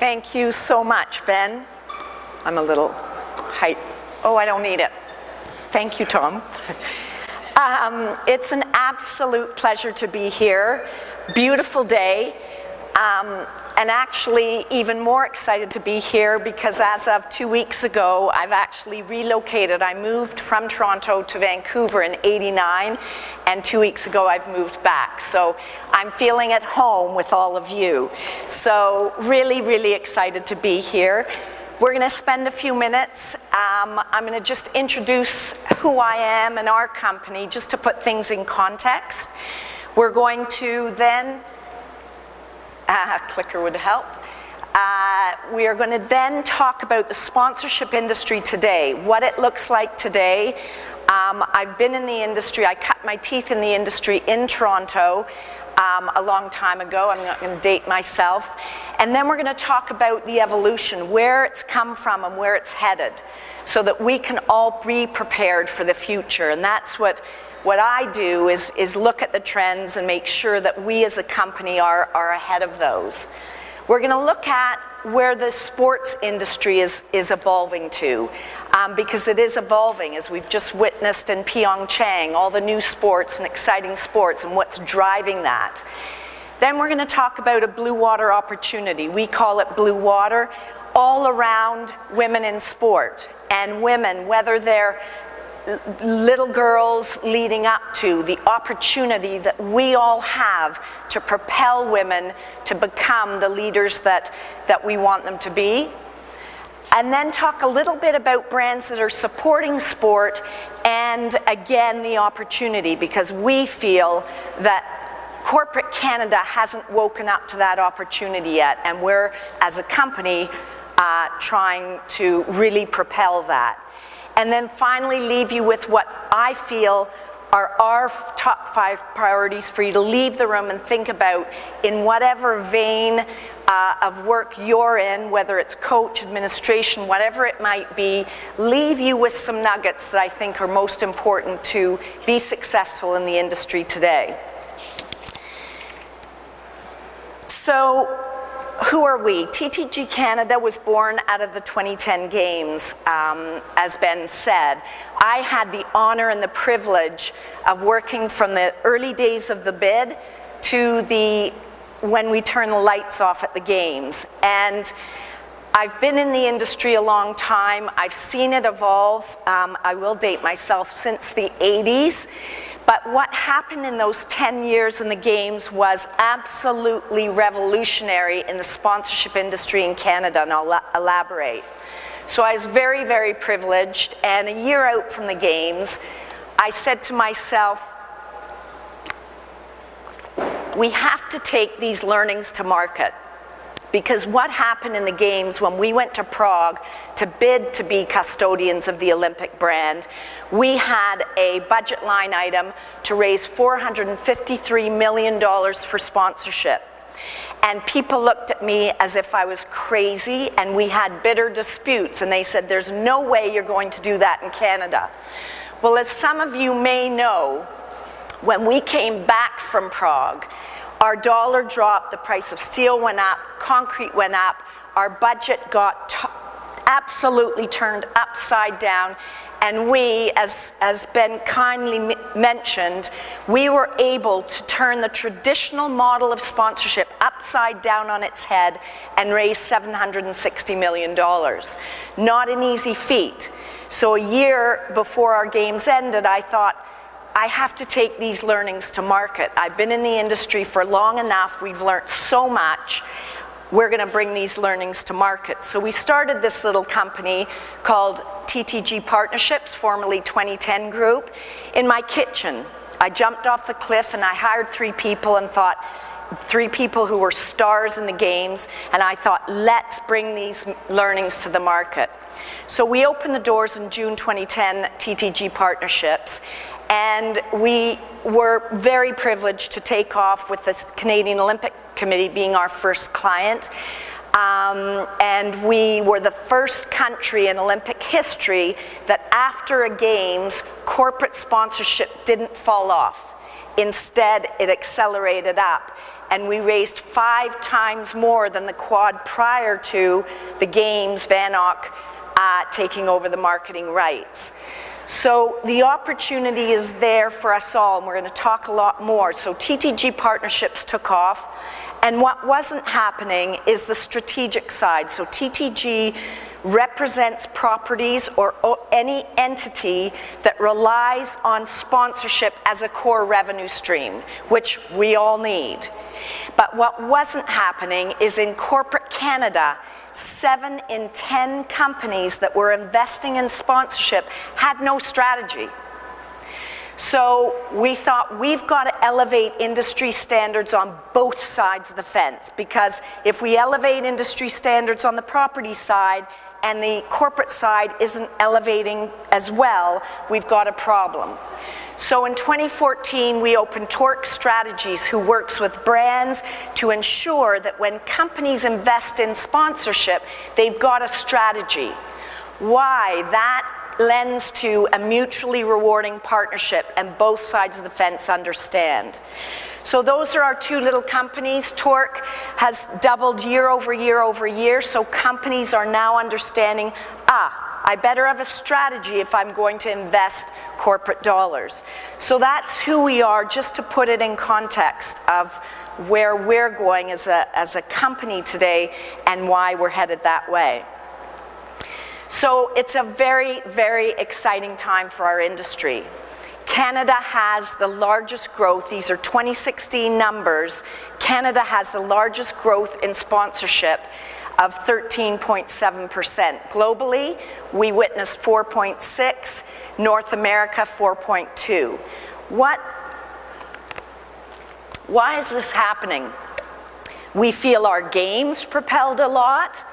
Thank you so much, Ben. I'm a little height. Oh, I don't need it. Thank you, Tom. It's an absolute pleasure to be here. Beautiful day. And actually even more excited to be here because as of 2 weeks ago, I've actually relocated. I moved from Toronto to Vancouver in '89, and 2 weeks ago I've moved back. So I'm feeling at home with all of you. So really, really excited to be here. We're going to spend a few minutes. I'm going to just introduce who I am and our company, just to put things in context. We're going to then clicker would help. We are going to then talk about the sponsorship industry today, what it looks like today. I've been in the industry, I cut my teeth in the industry in Toronto a long time ago. I'm not going to date myself. And then we're going to talk about the evolution, where it's come from and where it's headed, so that we can all be prepared for the future. And that's what I do is look at the trends and make sure that we as a company are ahead of those. We're going to look at where the sports industry is evolving to, because it is evolving, as we've just witnessed in Pyeongchang, all the new sports and exciting sports and what's driving that. Then we're going to talk about a blue water opportunity. We call it blue water, all around women in sport. And women, whether they're little girls leading up to the opportunity that we all have to propel women to become the leaders that we want them to be. And then talk a little bit about brands that are supporting sport and, again, the opportunity, because we feel that corporate Canada hasn't woken up to that opportunity yet, and we're, as a company, trying to really propel that. And then finally leave you with what I feel are our top 5 priorities for you to leave the room and think about in whatever vein of work you're in, whether it's coach, administration, whatever it might be. Leave you with some nuggets that I think are most important to be successful in the industry today. So, who are we? TTG Canada was born out of the 2010 Games, as Ben said. I had the honor and the privilege of working from the early days of the bid to when we turn the lights off at the Games. And I've been in the industry a long time. I've seen it evolve. I will date myself, since the 80s. But what happened in those 10 years in the Games was absolutely revolutionary in the sponsorship industry in Canada, and I'll elaborate. So I was very, very privileged, and a year out from the Games, I said to myself, we have to take these learnings to market. Because what happened in the Games when we went to Prague to bid to be custodians of the Olympic brand, we had a budget line item to raise $453 million for sponsorship. And people looked at me as if I was crazy, and we had bitter disputes, and they said, there's no way you're going to do that in Canada. Well, as some of you may know, when we came back from Prague, our dollar dropped, the price of steel went up, concrete went up, our budget got absolutely turned upside down, and we, as Ben kindly mentioned, we were able to turn the traditional model of sponsorship upside down on its head and raise $760 million. Not an easy feat. So a year before our Games ended, I thought, I have to take these learnings to market. I've been in the industry for long enough. We've learned so much. We're going to bring these learnings to market. So we started this little company called TTG Partnerships, formerly 2010 Group, in my kitchen. I jumped off the cliff and I hired 3 people and thought, 3 people who were stars in the Games, and I thought, let's bring these learnings to the market. So we opened the doors in June 2010, TTG Partnerships, and we were very privileged to take off with the Canadian Olympic Committee being our first client. And we were the first country in Olympic history that after a Games, corporate sponsorship didn't fall off. Instead, it accelerated up. and we raised 5 times more than the quad prior to the Games, Van Ock taking over the marketing rights. So the opportunity is there for us all, and we're going to talk a lot more. So TTG partnerships took off, and what wasn't happening is the strategic side. So TTG represents properties or any entity that relies on sponsorship as a core revenue stream, which we all need. But what wasn't happening is in corporate Canada, 7 in 10 companies that were investing in sponsorship had no strategy. So we thought we've got to elevate industry standards on both sides of the fence, because if we elevate industry standards on the property side and the corporate side isn't elevating as well, we've got a problem. So in 2014, we opened Torque Strategies, who works with brands to ensure that when companies invest in sponsorship, they've got a strategy. Why? That lends to a mutually rewarding partnership, and both sides of the fence understand. So those are our 2 little companies. Torque has doubled year over year over year, so companies are now understanding, I better have a strategy if I'm going to invest corporate dollars. So that's who we are, just to put it in context of where we're going as a company today and why we're headed that way. So it's a very, very exciting time for our industry. Canada has the largest growth. These are 2016 numbers. Canada has the largest growth in sponsorship of 13.7%. Globally, we witnessed 4.6, North America 4.2. Why is this happening? We feel our games propelled a lot,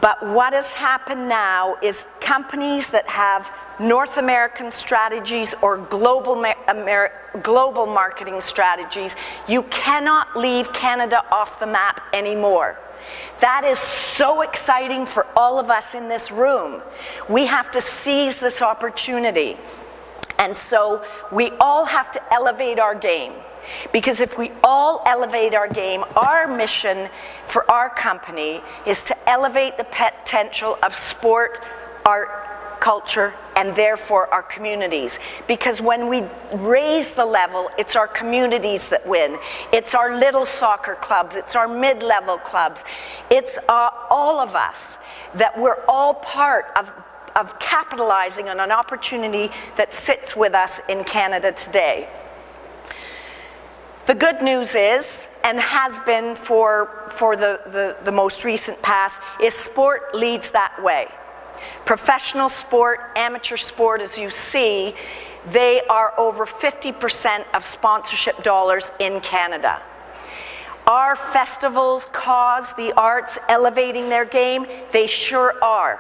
but what has happened now is companies that have North American strategies or global marketing strategies, you cannot leave Canada off the map anymore. That is so exciting for all of us in this room. We have to seize this opportunity. And so we all have to elevate our game. Because if we all elevate our game, our mission for our company is to elevate the potential of sport, art, culture, and therefore our communities. Because when we raise the level, it's our communities that win. It's our little soccer clubs, it's our mid-level clubs, it's all of us, that we're all part of capitalizing on an opportunity that sits with us in Canada today. The good news is, and has been for the most recent past, is sport leads that way. Professional sport, amateur sport, as you see, they are over 50% of sponsorship dollars in Canada. Are festivals, cause, the arts elevating their game? They sure are.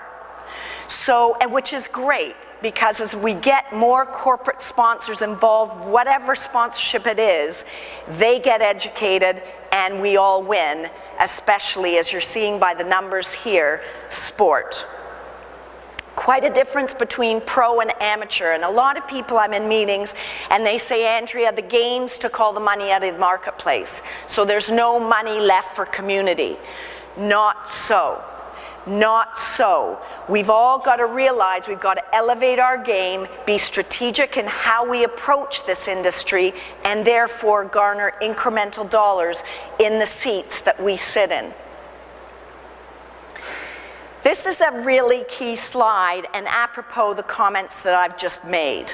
So, and which is great, because as we get more corporate sponsors involved, whatever sponsorship it is, they get educated and we all win, especially as you're seeing by the numbers here, sport. Quite a difference between pro and amateur, and a lot of people, I'm in meetings and they say, Andrea, the games took all the money out of the marketplace, so there's no money left for community. Not so. Not so. We've all got to realize we've got to elevate our game, be strategic in how we approach this industry, and therefore garner incremental dollars in the seats that we sit in. This is a really key slide, and apropos the comments that I've just made.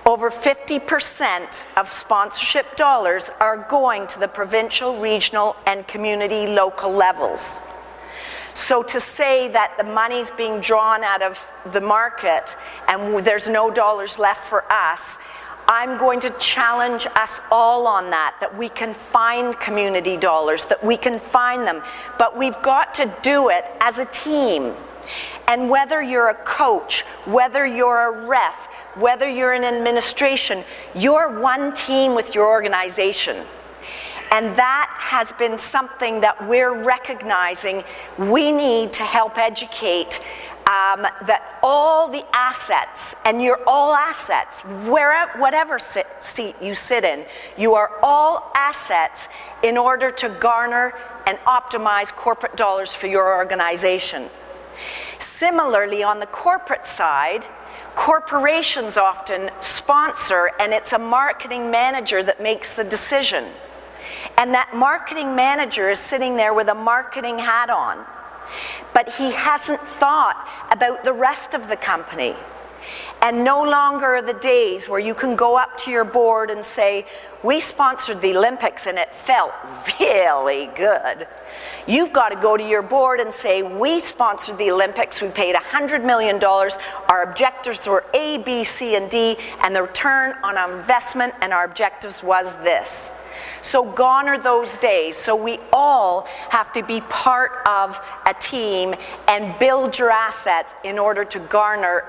Over 50% of sponsorship dollars are going to the provincial, regional, and community local levels. So to say that the money's being drawn out of the market and there's no dollars left for us, I'm going to challenge us all on that we can find community dollars, that we can find them, but we've got to do it as a team. And whether you're a coach, whether you're a ref, whether you're in administration, you're one team with your organization. And that has been something that we're recognizing we need to help educate that all the assets, and you're all assets, whatever seat you sit in, you are all assets in order to garner and optimize corporate dollars for your organization. Similarly, on the corporate side, corporations often sponsor, and it's a marketing manager that makes the decision. And that marketing manager is sitting there with a marketing hat on, but he hasn't thought about the rest of the company. And no longer are the days where you can go up to your board and say, we sponsored the Olympics and it felt really good. You've got to go to your board and say, we sponsored the Olympics, we paid $100 million, our objectives were A, B, C, and D, and the return on our investment and our objectives was this. So gone are those days. So we all have to be part of a team and build your assets in order to garner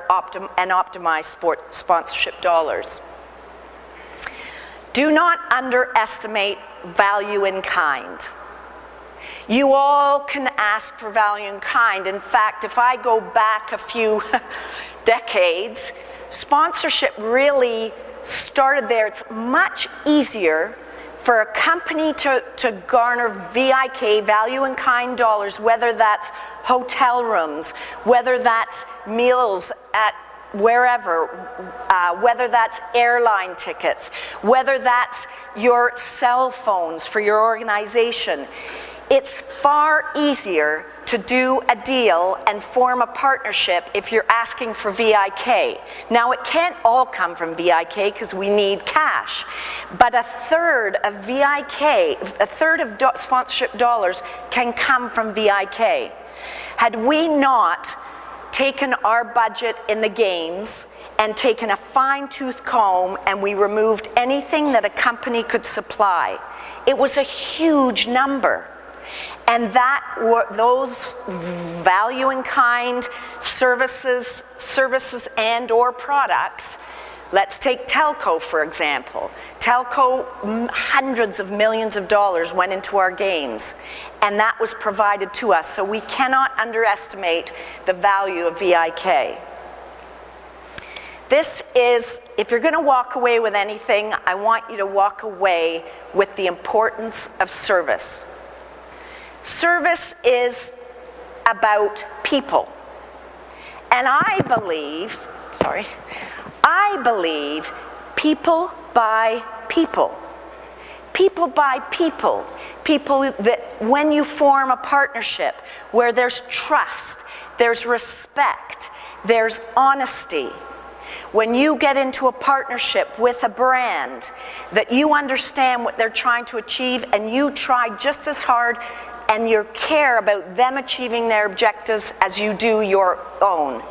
and optimize sponsorship dollars. Do not underestimate value in kind. You all can ask for value in kind. In fact, if I go back a few decades, sponsorship really started there. It's much easier for a company to garner VIK, value in kind dollars, whether that's hotel rooms, whether that's meals at wherever, whether that's airline tickets, whether that's your cell phones for your organization. It's far easier to do a deal and form a partnership if you're asking for VIK. Now, it can't all come from VIK because we need cash, but a third of VIK, a third of sponsorship dollars can come from VIK. Had we not taken our budget in the games and taken a fine-tooth comb and we removed anything that a company could supply, it was a huge number. And those value in kind services and or products, let's take telco for example. Telco, hundreds of millions of dollars went into our games, and that was provided to us. So we cannot underestimate the value of VIK. This is, if you're going to walk away with anything, I want you to walk away with the importance of service. Service is about people. And I believe people buy people. People buy people. People that when you form a partnership where there's trust, there's respect, there's honesty. When you get into a partnership with a brand that you understand what they're trying to achieve and you try just as hard and you care about them achieving their objectives as you do your own.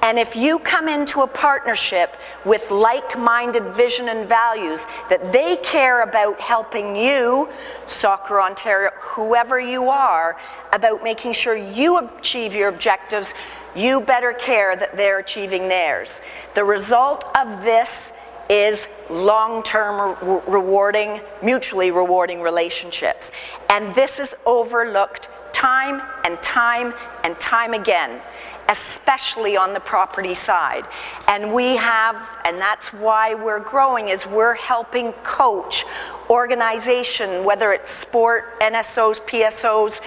And if you come into a partnership with like-minded vision and values, that they care about helping you, Soccer Ontario, whoever you are, about making sure you achieve your objectives, you better care that they're achieving theirs. The result of this is long-term rewarding, mutually rewarding relationships. And this is overlooked time and time and time again, especially on the property side. And we have, and that's why we're growing, is we're helping coach organization, whether it's sport, NSOs, PSOs,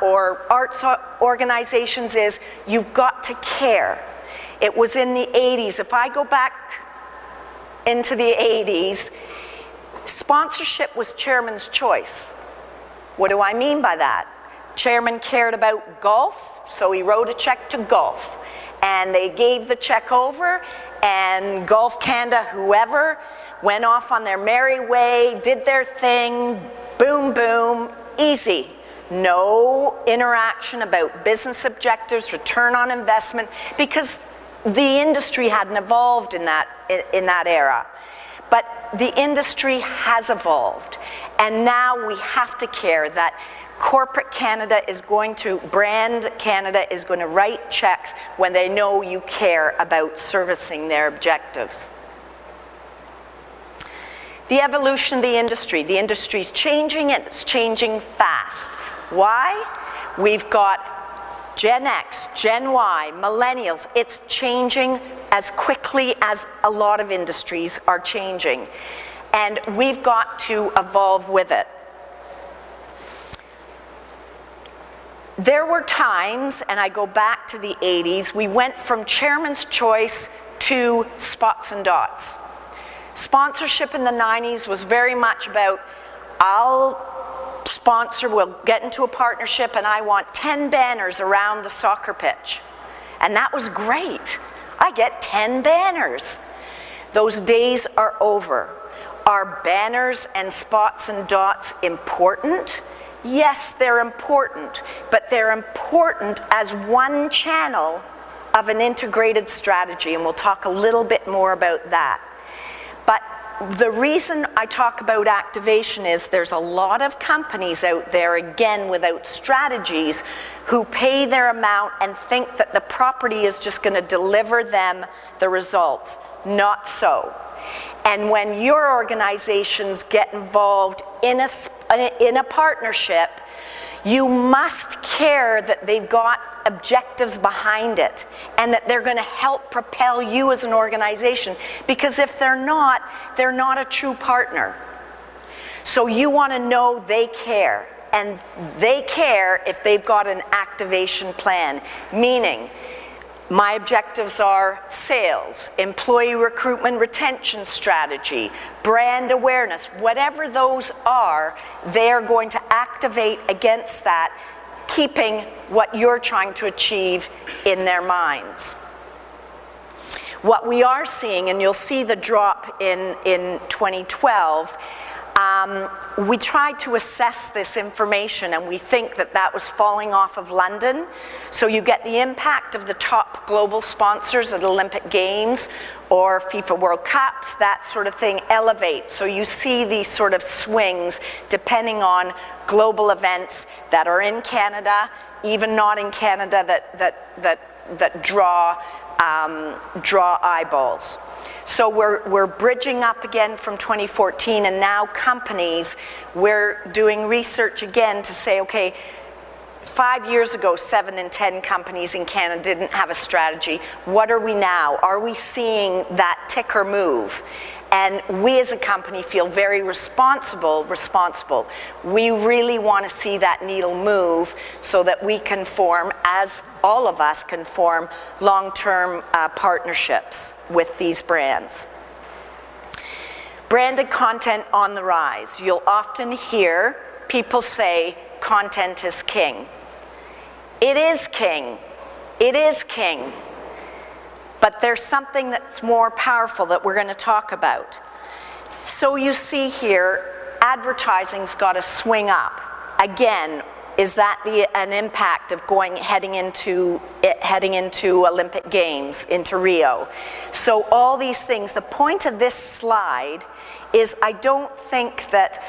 or arts organizations, is you've got to care. It was in the 80s. If I go back into the 80s, sponsorship was chairman's choice. What do I mean by that? Chairman cared about golf, so he wrote a check to golf. And they gave the check over, and Golf Canada, whoever, went off on their merry way, did their thing, boom, boom, easy. No interaction about business objectives, return on investment, because the industry hadn't evolved in that era. But the industry has evolved, and now we have to care that corporate Canada is going to, brand Canada is going to write checks when they know you care about servicing their objectives. The evolution of the industry's changing, and it's changing fast. Why? We've got Gen X, Gen Y, millennials, it's changing as quickly as a lot of industries are changing. And we've got to evolve with it. There were times, and I go back to the 80s, we went from chairman's choice to spots and dots. Sponsorship in the 90s was very much about, I'll sponsor, we'll get into a partnership, and I want 10 banners around the soccer pitch. And that was great. I get 10 banners. Those days are over. Are banners and spots and dots important? Yes, they're important, but they're important as one channel of an integrated strategy, and we'll talk a little bit more about that. But the reason I talk about activation is there's a lot of companies out there, again, without strategies, who pay their amount and think that the property is just going to deliver them the results. Not so. And when your organizations get involved in a partnership, you must care that they've got objectives behind it and that they're going to help propel you as an organization, because if they're not a true partner. So you want to know they care, and they care if they've got an activation plan, meaning my objectives are sales, employee recruitment retention strategy, brand awareness, whatever those are, they're going to activate against that, keeping what you're trying to achieve in their minds. What we are seeing, and you'll see the drop in 2012, we tried to assess this information, and we think that that was falling off of London. So you get the impact of the top global sponsors at Olympic Games or FIFA World Cups, that sort of thing elevates. So you see these sort of swings depending on global events that are in Canada, even not in Canada, that draw eyeballs. So we're bridging up again from 2014, and now companies, we're doing research again to say, okay, 5 years ago, 7 in 10 companies in Canada didn't have a strategy. What are we now? Are we seeing that ticker move? And we as a company feel very responsible. We really want to see that needle move so that we can form, as all of us can form, long-term partnerships with these brands. Branded content on the rise. You'll often hear people say content is king. It is king. It is king. But there's something that's more powerful that we're going to talk about. So you see here, advertising's got to swing up. Again, is that an impact of heading into Olympic Games, into Rio? So all these things, the point of this slide is I don't think that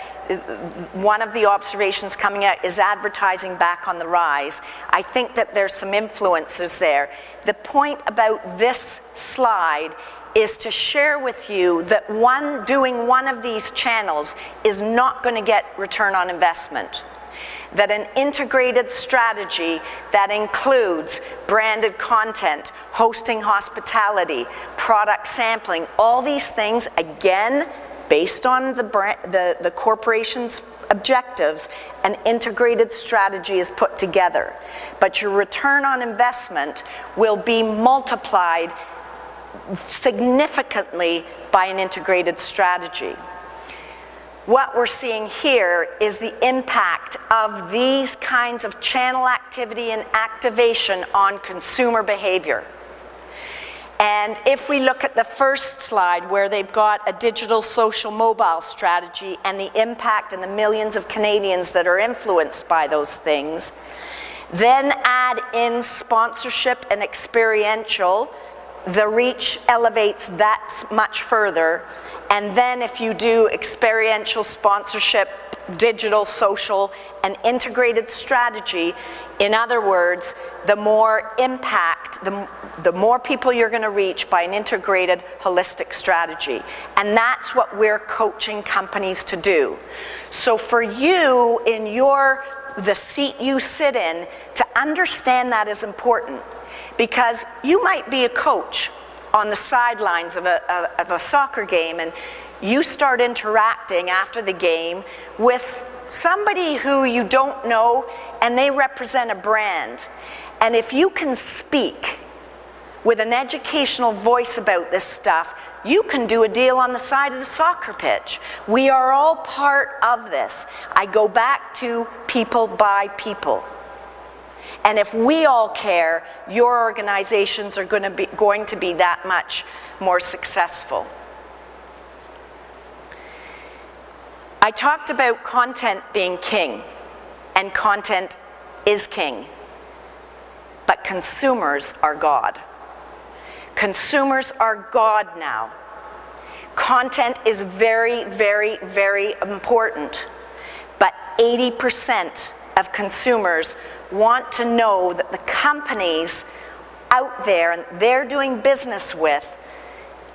one of the observations coming out is advertising back on the rise. I think that there's some influences there. The point about this slide is to share with you that doing one of these channels is not going to get return on investment. That an integrated strategy that includes branded content, hosting hospitality, product sampling, all these things, again, based on the corporation's objectives, an integrated strategy is put together. But your return on investment will be multiplied significantly by an integrated strategy. What we're seeing here is the impact of these kinds of channel activity and activation on consumer behavior. And if we look at the first slide where they've got a digital social mobile strategy and the impact and the millions of Canadians that are influenced by those things, then add in sponsorship and experiential, the reach elevates that much further. And then if you do experiential sponsorship, digital, social, and integrated strategy, in other words, the more impact, the more people you're going to reach by an integrated, holistic strategy. And that's what we're coaching companies to do. So for you, in your the seat you sit in, to understand that is important. Because you might be a coach on the sidelines of a soccer game, and you start interacting after the game with somebody who you don't know, and they represent a brand. And if you can speak with an educational voice about this stuff, you can do a deal on the side of the soccer pitch. We are all part of this. I go back to people by people. And if we all care, your organizations are going to be that much more successful. I talked about content being king, and content is king. But consumers are God. Consumers are God now. Content is very, very, very important. But 80% of consumers want to know that the companies out there and they're doing business with,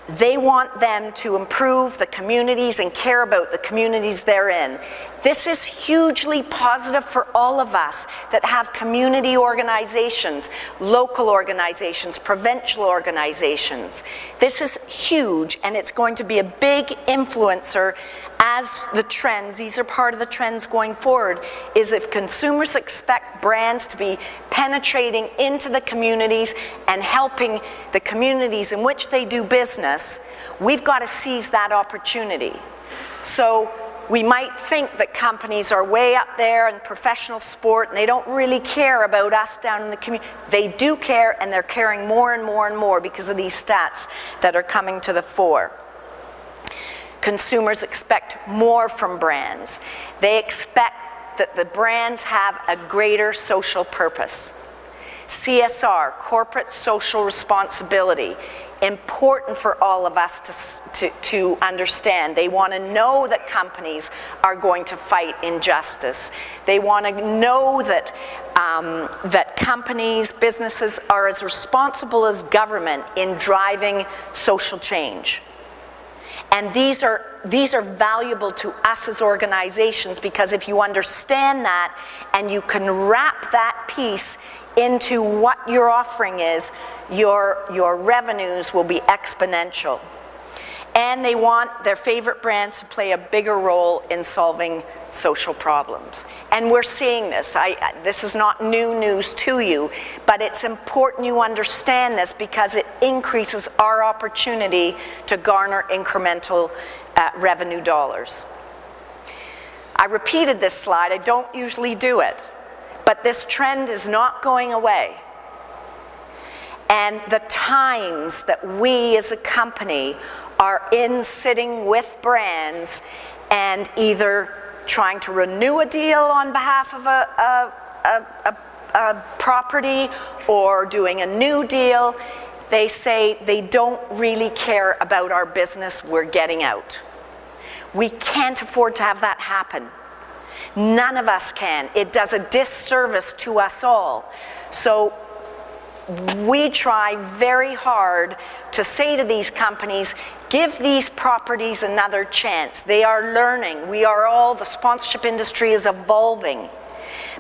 they want them to improve the communities and care about the communities they're in. This is hugely positive for all of us that have community organizations, local organizations, provincial organizations. This is huge, and it's going to be a big influencer as the trends, these are part of the trends going forward, is if consumers expect brands to be penetrating into the communities and helping the communities in which they do business, we've got to seize that opportunity. So we might think that companies are way up there in professional sport and they don't really care about us down in the community. They do care, and they're caring more and more and more because of these stats that are coming to the fore. Consumers expect more from brands. They expect that the brands have a greater social purpose. CSR, corporate social responsibility, important for all of us to understand. They want to know that companies are going to fight injustice. They want to know that that companies, businesses are as responsible as government in driving social change. And these are valuable to us as organizations, because if you understand that and you can wrap that piece into what your offering is, your revenues will be exponential. And they want their favorite brands to play a bigger role in solving social problems. And we're seeing this. This is not new news to you, but it's important you understand this because it increases our opportunity to garner incremental revenue dollars. I repeated this slide. I don't usually do it, but this trend is not going away. And the times that we as a company are in sitting with brands and either trying to renew a deal on behalf of a property or doing a new deal, they say they don't really care about our business, we're getting out. We can't afford to have that happen. None of us can. It does a disservice to us all. So we try very hard to say to these companies, give these properties another chance. They are learning. The sponsorship industry is evolving.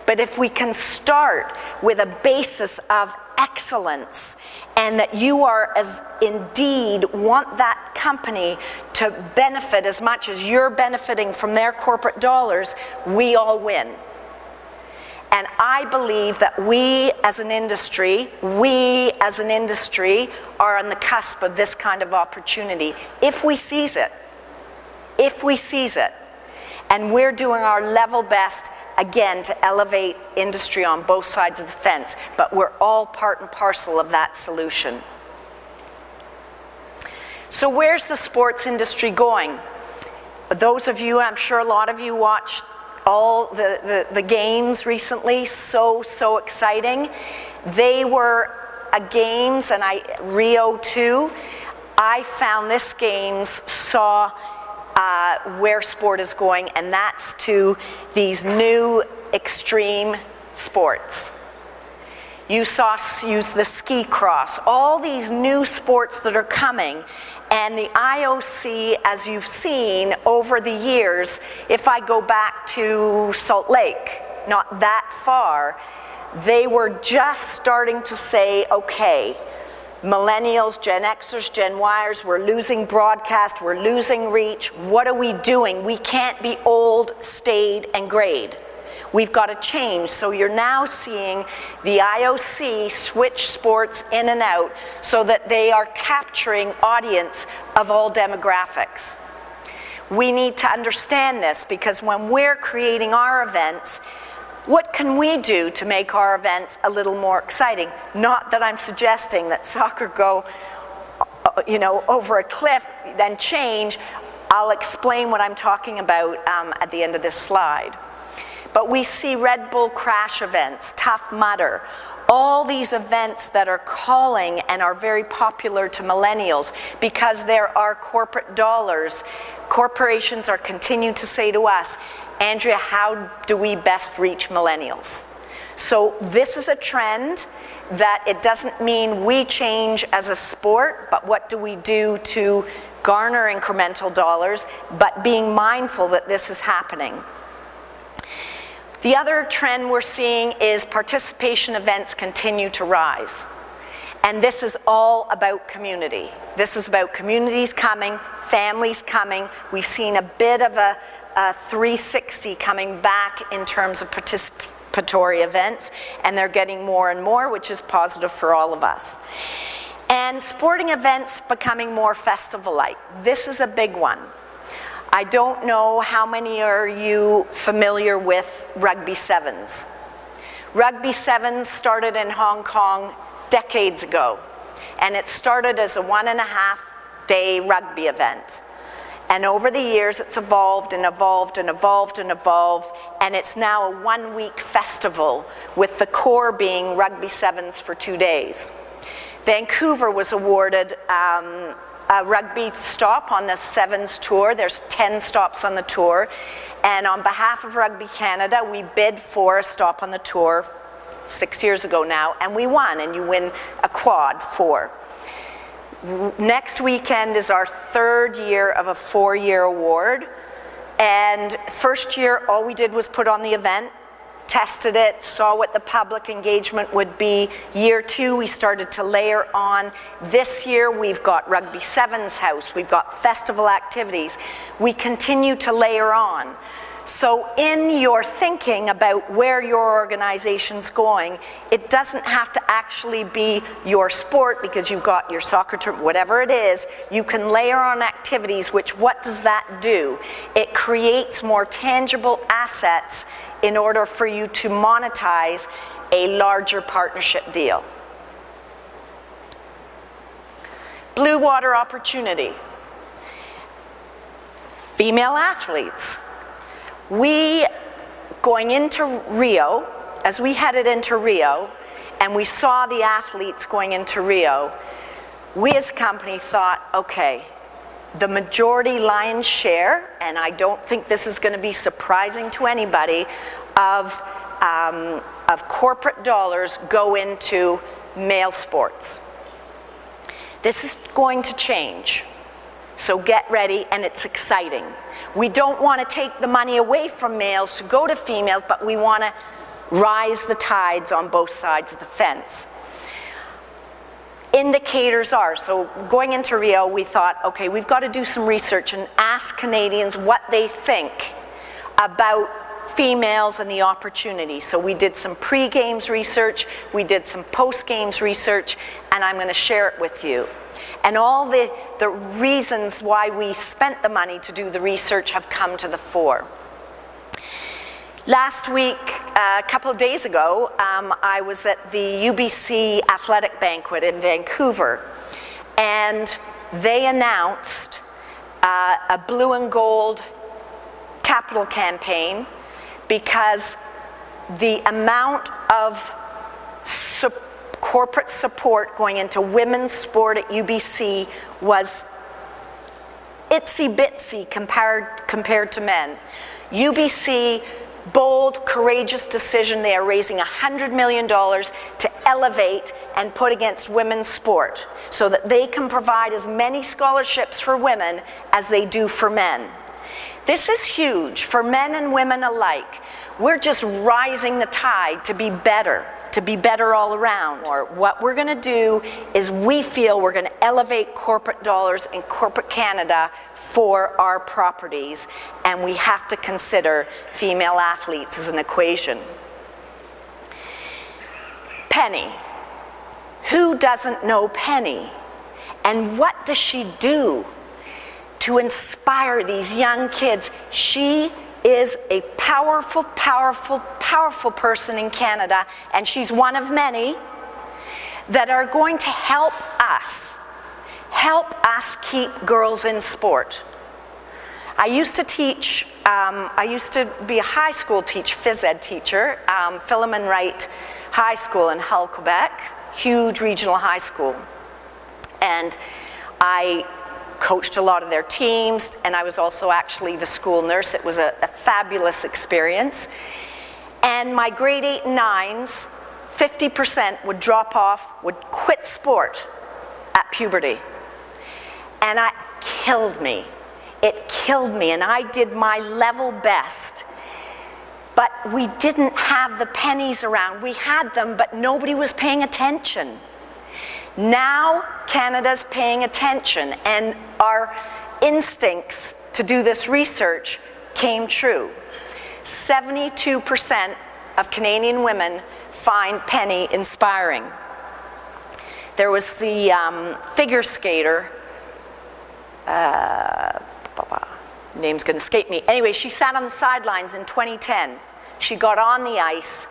But if we can start with a basis of excellence, and that you are as indeed want that company to benefit as much as you're benefiting from their corporate dollars, we all win. And I believe that we as an industry are on the cusp of this kind of opportunity if we seize it. And we're doing our level best, again, to elevate industry on both sides of the fence, but we're all part and parcel of that solution. So where's the sports industry going? Those of you, I'm sure a lot of you watched all the games recently, so exciting. They were games, and Rio too. I found this games saw where sport is going, and that's to these new extreme sports. You saw use the ski cross, all these new sports that are coming. And the IOC, as you've seen over the years, if I go back to Salt Lake, not that far, they were just starting to say, okay, millennials, Gen Xers, Gen Yers, we're losing broadcast, we're losing reach. What are we doing? We can't be old, staid, and grayed. We've got to change. So you're now seeing the IOC switch sports in and out so that they are capturing audience of all demographics. We need to understand this because when we're creating our events, what can we do to make our events a little more exciting? Not that I'm suggesting that soccer go, over a cliff, then change. I'll explain what I'm talking about at the end of this slide. But we see Red Bull Crash events, Tough Mudder, all these events that are calling and are very popular to millennials because there are corporate dollars. Corporations are continuing to say to us, Andrea, how do we best reach millennials? So this is a trend that it doesn't mean we change as a sport, but what do we do to garner incremental dollars, but being mindful that this is happening. The other trend we're seeing is participation events continue to rise. And this is all about community. This is about communities coming, families coming. We've seen a bit of a 360 coming back in terms of participatory events, and they're getting more and more, which is positive for all of us. And sporting events becoming more festival-like. This is a big one. I don't know how many are you familiar with Rugby Sevens. Rugby Sevens started in Hong Kong decades ago, and it started as a 1.5-day rugby event. And over the years, it's evolved and evolved and evolved and evolved, and it's now a 1-week festival with the core being Rugby Sevens for 2 days. Vancouver was awarded a rugby stop on the Sevens tour. There's 10 stops on the tour. And on behalf of Rugby Canada, we bid for a stop on the tour 6 years ago now, and we won, and you win a quad 4. Next weekend is our 3rd year of a 4-year award. And first year, all we did was put on the event, tested it, saw what the public engagement would be. Year 2, we started to layer on. This year, we've got Rugby Sevens House, we've got festival activities. We continue to layer on. So in your thinking about where your organization's going, it doesn't have to actually be your sport because you've got your soccer team, whatever it is. You can layer on activities, which what does that do? It creates more tangible assets in order for you to monetize a larger partnership deal. Blue water opportunity. Female athletes. We, going into Rio, as we headed into Rio, and we saw the athletes going into Rio, we as a company thought, okay, the majority lion's share, and I don't think this is going to be surprising to anybody, of corporate dollars go into male sports. This is going to change. So get ready, and it's exciting. We don't want to take the money away from males to go to females, but we want to rise the tides on both sides of the fence. Indicators are, so going into Rio, we thought, okay, we've got to do some research and ask Canadians what they think about females and the opportunity. So we did some pre-games research, we did some post-games research, and I'm going to share it with you. And all the reasons why we spent the money to do the research have come to the fore. Last week, a couple of days ago, I was at the UBC Athletic Banquet in Vancouver, and they announced a blue and gold capital campaign because the amount of corporate support going into women's sport at UBC was itsy-bitsy compared to men. UBC, bold, courageous decision. They are raising $100 million to elevate and put against women's sport so that they can provide as many scholarships for women as they do for men. This is huge for men and women alike. We're just rising the tide to be better all around. Or what we're going to do is we feel we're going to elevate corporate dollars in corporate Canada for our properties, and we have to consider female athletes as an equation. Penny. Who doesn't know Penny? And what does she do to inspire these young kids? She is a powerful, powerful, powerful person in Canada, and she's one of many that are going to help us keep girls in sport. I used to teach, I used to be a high school phys ed teacher, Philemon Wright High School in Hull, Quebec, huge regional high school. And I coached a lot of their teams, and I was also actually the school nurse. It was a fabulous experience. And my grade 8 and 9s, 50% would drop off, would quit sport at puberty. And it killed me. It killed me, and I did my level best. But we didn't have the pennies around. We had them, but nobody was paying attention. Now Canada's paying attention, and our instincts to do this research came true. 72% of Canadian women find Penny inspiring. There was the figure skater, name's going to escape me. Anyway, she sat on the sidelines in 2010. She got on the ice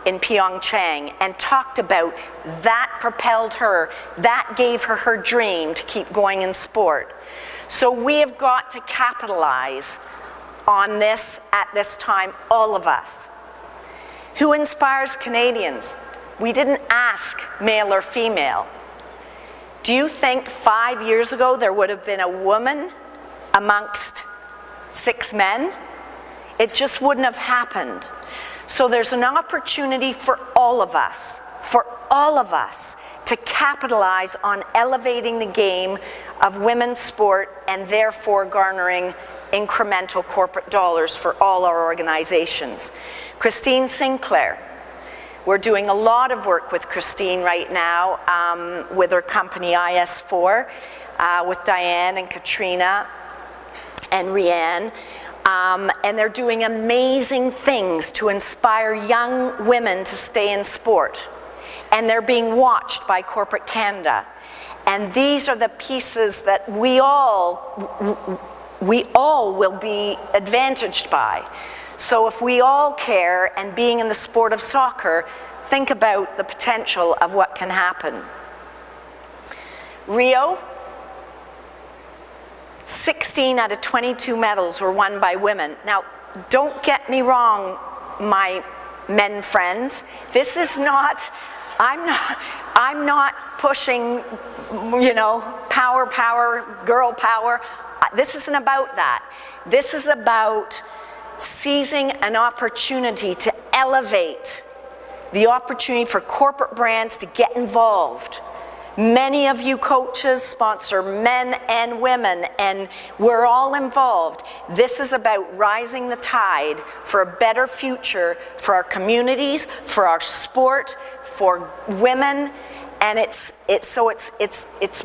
in Pyeongchang and talked about that propelled her, that gave her her dream to keep going in sport. So we have got to capitalize on this at this time, all of us. Who inspires Canadians? We didn't ask male or female. Do you think 5 years ago there would have been a woman amongst 6 men? It just wouldn't have happened. So there's an opportunity for all of us to capitalize on elevating the game of women's sport and therefore garnering incremental corporate dollars for all our organizations. Christine Sinclair. We're doing a lot of work with Christine right now with her company IS4, with Diane and Katrina and Rianne. And they're doing amazing things to inspire young women to stay in sport. And they're being watched by corporate Canada. And these are the pieces that we all will be advantaged by. So if we all care, and being in the sport of soccer, think about the potential of what can happen. Rio, 16 out of 22 medals were won by women. Now, don't get me wrong, my men friends. This is not, I'm not pushing, power, girl power. This isn't about that. This is about seizing an opportunity to elevate the opportunity for corporate brands to get involved. Many of you coaches sponsor men and women, and we're all involved. This is about rising the tide for a better future for our communities, for our sport, for women, and it's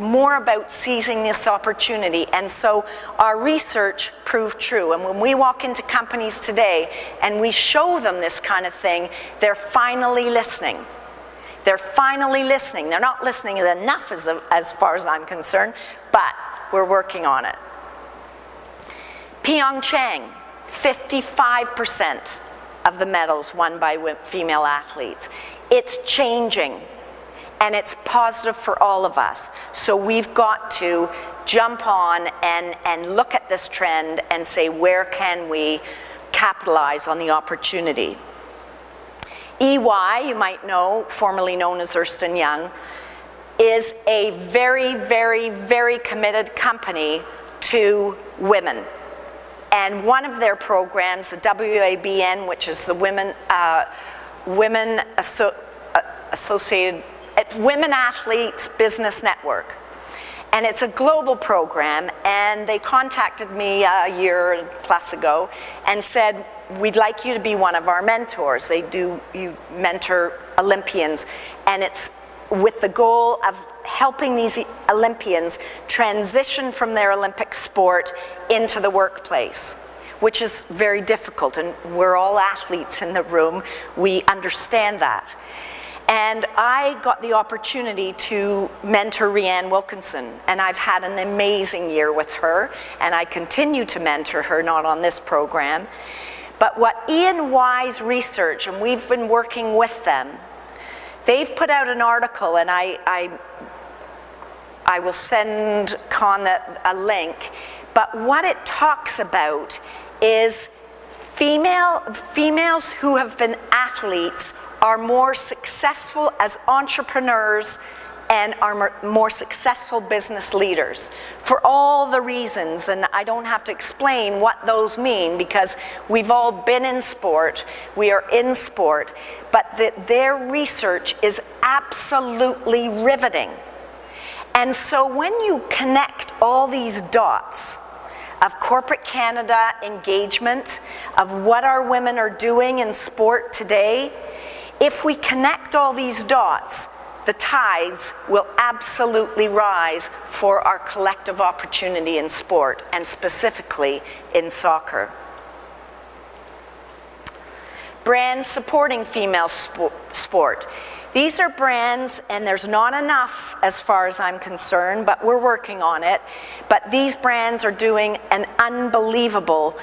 more about seizing this opportunity. And so our research proved true. And when we walk into companies today and we show them this kind of thing, they're finally listening. They're finally listening. They're not listening enough as far as I'm concerned, but we're working on it. Pyeongchang, 55% of the medals won by female athletes. It's changing, and it's positive for all of us. So we've got to jump on and look at this trend and say, where can we capitalize on the opportunity? EY, you might know, formerly known as Ernst & Young, is a very, very, very committed company to women. And one of their programs, the WABN, which is the Women Athletes Business Network. And it's a global program, and they contacted me a year plus ago and said, we'd like you to be one of our mentors. You mentor Olympians, and it's with the goal of helping these Olympians transition from their Olympic sport into the workplace, which is very difficult, and we're all athletes in the room. We understand that. And I got the opportunity to mentor Rianne Wilkinson, and I've had an amazing year with her, and I continue to mentor her, not on this program. But what E&Y's research, and we've been working with them, they've put out an article, and I will send Con a link, but what it talks about is females who have been athletes are more successful as entrepreneurs and are more successful business leaders for all the reasons, and I don't have to explain what those mean because we've all been in sport, we are in sport, but their research is absolutely riveting. And so when you connect all these dots of corporate Canada engagement, of what our women are doing in sport today, if we connect all these dots, the tides will absolutely rise for our collective opportunity in sport, and specifically in soccer. Brands supporting female sport. These are brands, and there's not enough as far as I'm concerned, but we're working on it. But these brands are doing an unbelievable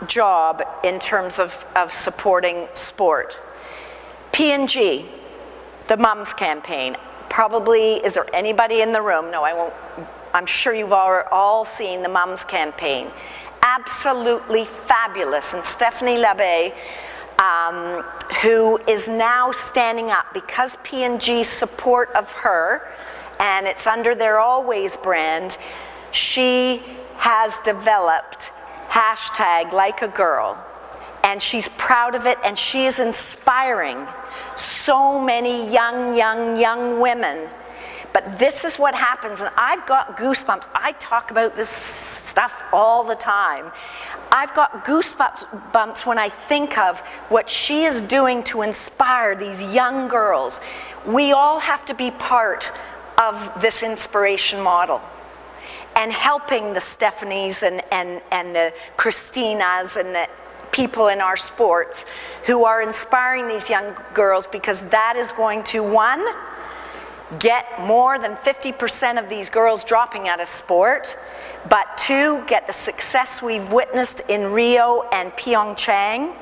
job in terms of supporting sport. P&G, the Mums campaign. Probably, is there anybody in the room? No, I won't. I'm sure you've all seen the Mums campaign. Absolutely fabulous. And Stephanie Labbe, who is now standing up because P&G's support of her, and it's under their Always brand, she has developed #LikeAGirl, and she's proud of it, and she is inspiring so many young women. But this is what happens, and I've got goosebumps. I talk about this stuff all the time. I've got goosebumps when I think of what she is doing to inspire these young girls. We all have to be part of this inspiration model, and helping the Stephanies and the Christinas and the people in our sports who are inspiring these young girls, because that is going to, one, get more than 50% of these girls dropping out of sport, but two, get the success we've witnessed in Rio and Pyeongchang,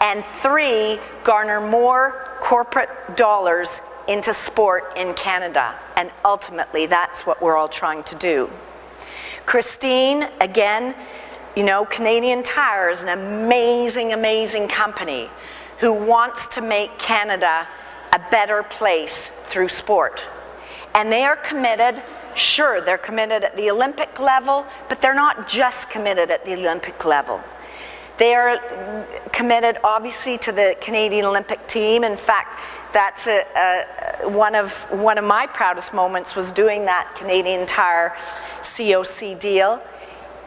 and three, garner more corporate dollars into sport in Canada. And ultimately, that's what we're all trying to do. Christine, again, you know, Canadian Tire is an amazing company who wants to make Canada a better place through sport. And they are committed, sure, they're committed at the Olympic level, but they're not just committed at the Olympic level. They are committed, obviously, to the Canadian Olympic team. In fact, that's one of my proudest moments was doing that Canadian Tire COC deal.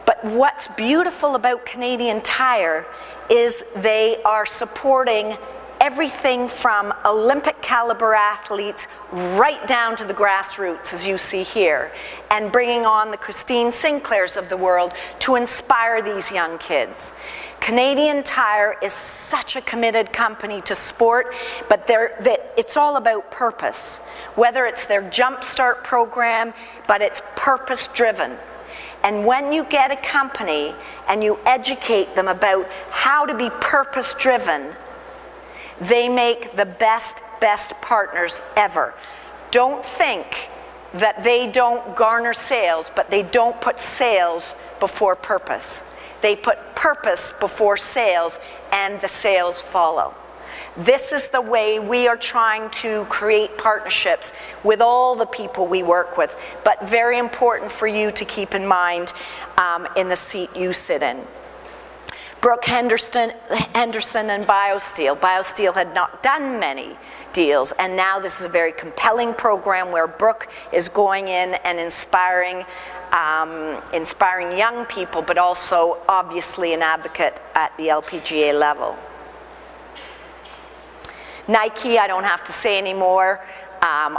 But what's beautiful about Canadian Tire is they are supporting everything from Olympic caliber athletes right down to the grassroots, as you see here, and bringing on the Christine Sinclairs of the world to inspire these young kids. Canadian Tire is such a committed company to sport, but it's all about purpose. Whether it's their Jumpstart program, but it's purpose driven. And when you get a company and you educate them about how to be purpose driven, they make the best partners ever. Don't think that they don't garner sales, but they don't put sales before purpose. They put purpose before sales, and the sales follow. This is the way we are trying to create partnerships with all the people we work with, but very important for you to keep in mind in the seat you sit in. Brooke Henderson and BioSteel. BioSteel had not done many deals, and now this is a very compelling program where Brooke is going in and inspiring inspiring young people, but also obviously an advocate at the LPGA level. Nike, I don't have to say anymore,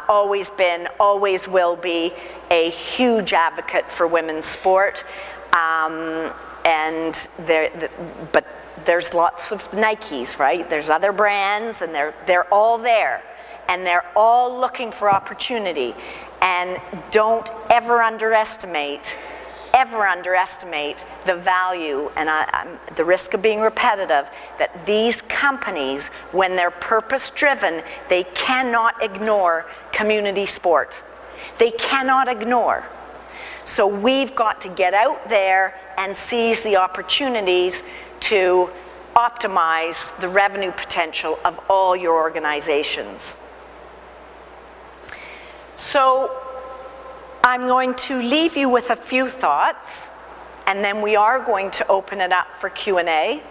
always been, always will be a huge advocate for women's sport. But there's lots of Nikes, right? There's other brands, and they're all there, and they're all looking for opportunity. And don't ever underestimate the value, and the risk of being repetitive, that these companies, when they're purpose-driven, they cannot ignore community sport. They cannot ignore. So we've got to get out there and seize the opportunities to optimize the revenue potential of all your organizations. So I'm going to leave you with a few thoughts, and then we are going to open it up for Q&A.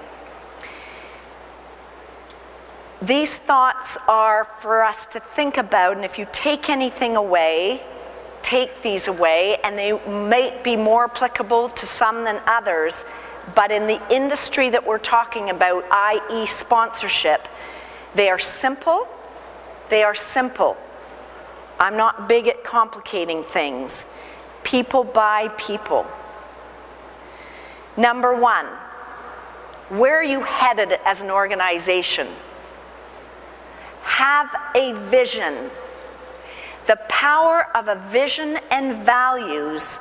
These thoughts are for us to think about, and if you take anything away, take these away, and they might be more applicable to some than others, but in the industry that we're talking about, i.e. sponsorship, they are simple. They are simple. I'm not big at complicating things. People buy people. Number one, where are you headed as an organization? Have a vision. The power of a vision and values,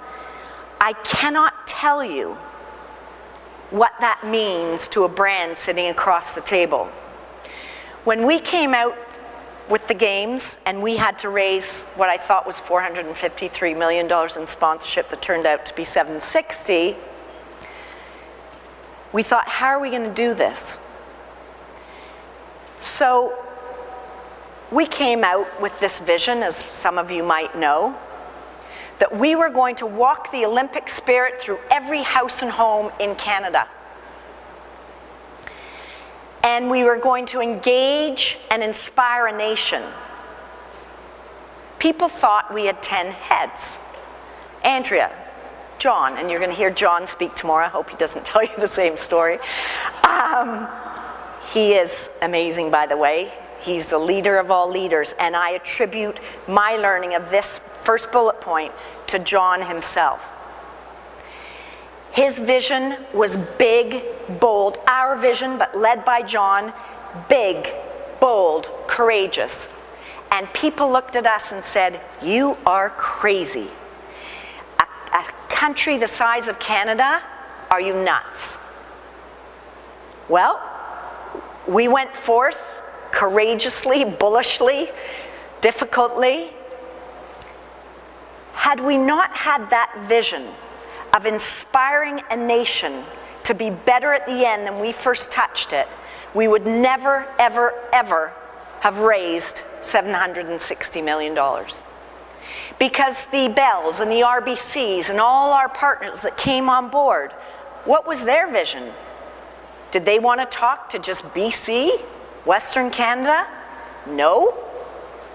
I cannot tell you what that means to a brand sitting across the table. When we came out with the games, and we had to raise what I thought was $453 million in sponsorship that turned out to be $760, we thought, how are we going to do this? So we came out with this vision, as some of you might know, that we were going to walk the Olympic spirit through every house and home in Canada. And we were going to engage and inspire a nation. People thought we had 10 heads. Andrea, John, and you're going to hear John speak tomorrow. I hope he doesn't tell you the same story. He is amazing, by the way. He's the leader of all leaders, and I attribute my learning of this first bullet point to John himself. His vision was big, bold. Our vision, but led by John, big, bold, courageous. And people looked at us and said, you are crazy. A country the size of Canada, are you nuts? Well, we went forth courageously, bullishly, difficultly. Had we not had that vision of inspiring a nation to be better at the end than we first touched it, we would never, ever, ever have raised $760 million. Because the Bells and the RBCs and all our partners that came on board, what was their vision? Did they want to talk to just BC, Western Canada? No.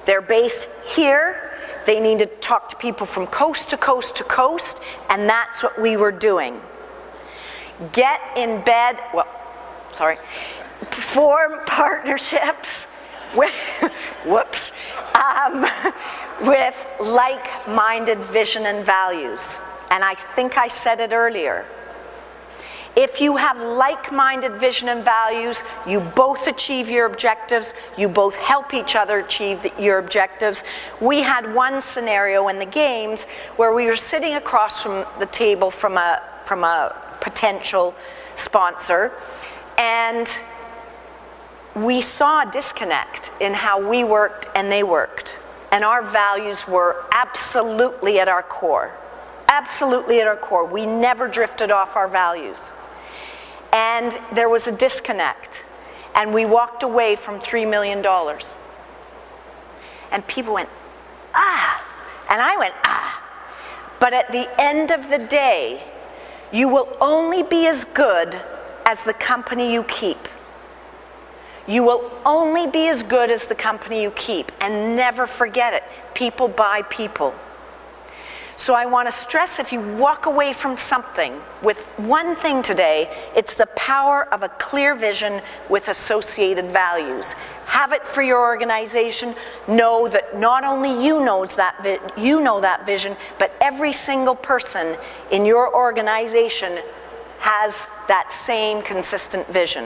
They're based here. They need to talk to people from coast to coast to coast, and that's what we were doing. Get in bed, form partnerships with, with like-minded vision and values. And I think I said it earlier. If you have like-minded vision and values, you both achieve your objectives, you both help each other achieve your objectives. We had one scenario in the games where we were sitting across from the table from a potential sponsor, and we saw a disconnect in how we worked and they worked. And our values were absolutely at our core. Absolutely at our core. We never drifted off our values. And there was a disconnect. And we walked away from $3 million. And people went, ah. And I went, ah. But at the end of the day, you will only be as good as the company you keep. You will only be as good as the company you keep. And never forget it. People buy people. So I want to stress, if you walk away from something with one thing today, it's the power of a clear vision with associated values. Have it for your organization. Know that not only you know that vision, but every single person in your organization has that same consistent vision.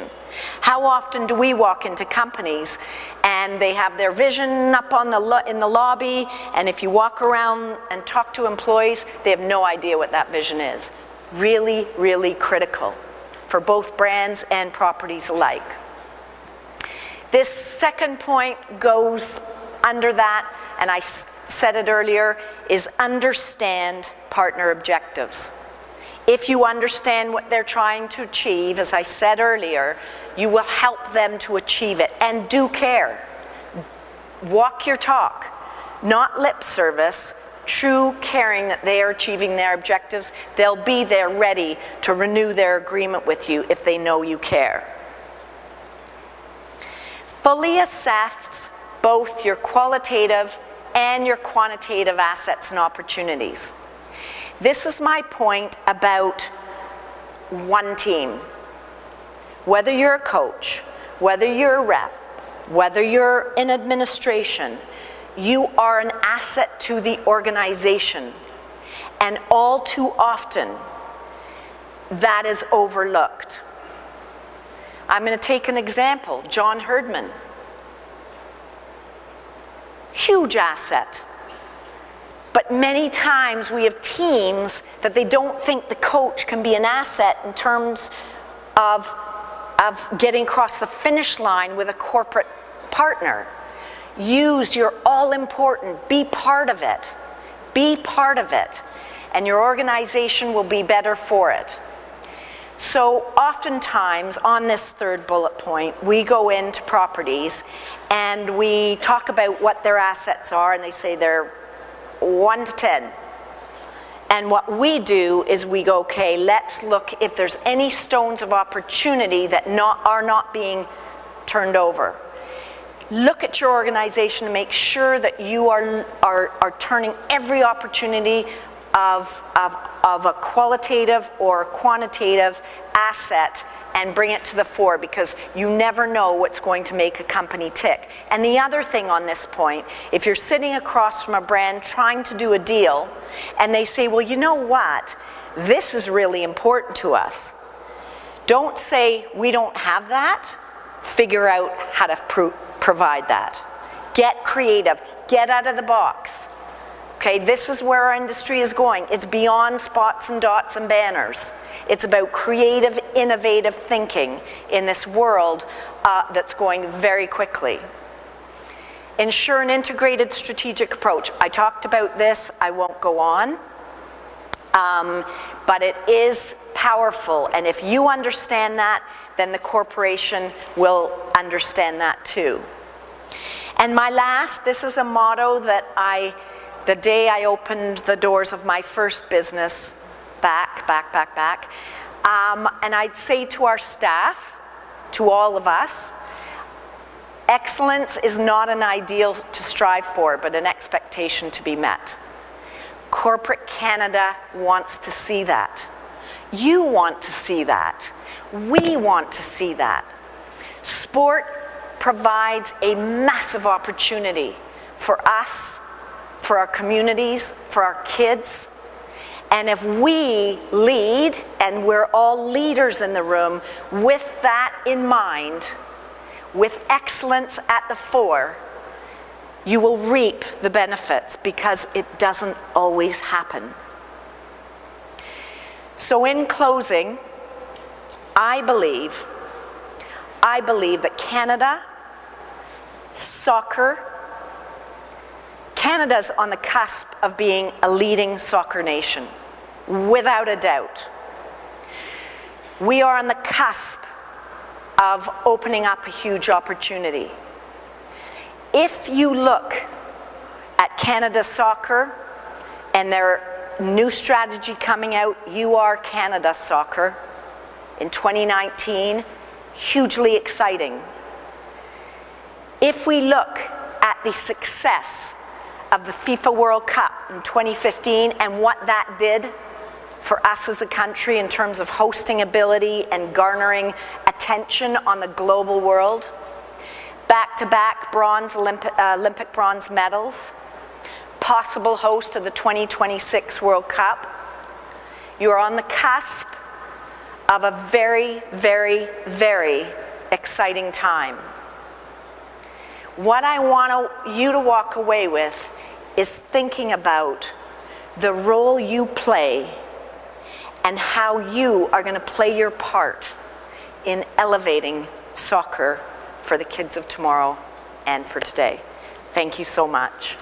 How often do we walk into companies and they have their vision up on in the lobby, and if you walk around and talk to employees, they have no idea what that vision is? Really, really critical for both brands and properties alike. This second point goes under that, and I said it earlier, is understand partner objectives. If you understand what they're trying to achieve, as I said earlier, you will help them to achieve it. And do care. Walk your talk. Not lip service, true caring that they are achieving their objectives. They'll be there ready to renew their agreement with you if they know you care. Fully assess both your qualitative and your quantitative assets and opportunities. This is my point about one team. Whether you're a coach, whether you're a ref, whether you're in administration, you are an asset to the organization. And all too often, that is overlooked. I'm going to take an example. John Herdman. Huge asset. But many times we have teams that they don't think the coach can be an asset in terms of getting across the finish line with a corporate partner. Use your all-important, be part of it. Be part of it. And your organization will be better for it. So oftentimes on this third bullet point, we go into properties and we talk about what their assets are, and they say they're 1 to 10. And what we do is we go, okay, let's look if there's any stones of opportunity that are not being turned over. Look at your organization and make sure that you are turning every opportunity of a qualitative or quantitative asset and bring it to the fore, because you never know what's going to make a company tick. And the other thing on this point, if you're sitting across from a brand trying to do a deal and they say, well, you know what, this is really important to us. Don't say, we don't have that. Figure out how to provide that. Get creative. Get out of the box. Okay, this is where our industry is going. It's beyond spots and dots and banners. It's about creative, innovative thinking in this world that's going very quickly. Ensure an integrated strategic approach. I talked about this, I won't go on, but it is powerful, and if you understand that, then the corporation will understand that too. And my last, this is a motto that the day I opened the doors of my first business, and I'd say to our staff, to all of us, excellence is not an ideal to strive for, but an expectation to be met. Corporate Canada wants to see that. You want to see that. We want to see that. Sport provides a massive opportunity for us, for our communities, for our kids. And if we lead, and we're all leaders in the room, with that in mind, with excellence at the fore, you will reap the benefits, because it doesn't always happen. So in closing, I believe that Canada's on the cusp of being a leading soccer nation, without a doubt. We are on the cusp of opening up a huge opportunity. If you look at Canada Soccer and their new strategy coming out, You Are Canada Soccer, in 2019, hugely exciting. If we look at the success of the FIFA World Cup in 2015 and what that did for us as a country in terms of hosting ability and garnering attention on the global world. Back-to-back Olympic bronze medals, possible host of the 2026 World Cup. You are on the cusp of a very, very, very exciting time. What I want you to walk away with is thinking about the role you play and how you are going to play your part in elevating soccer for the kids of tomorrow and for today. Thank you so much.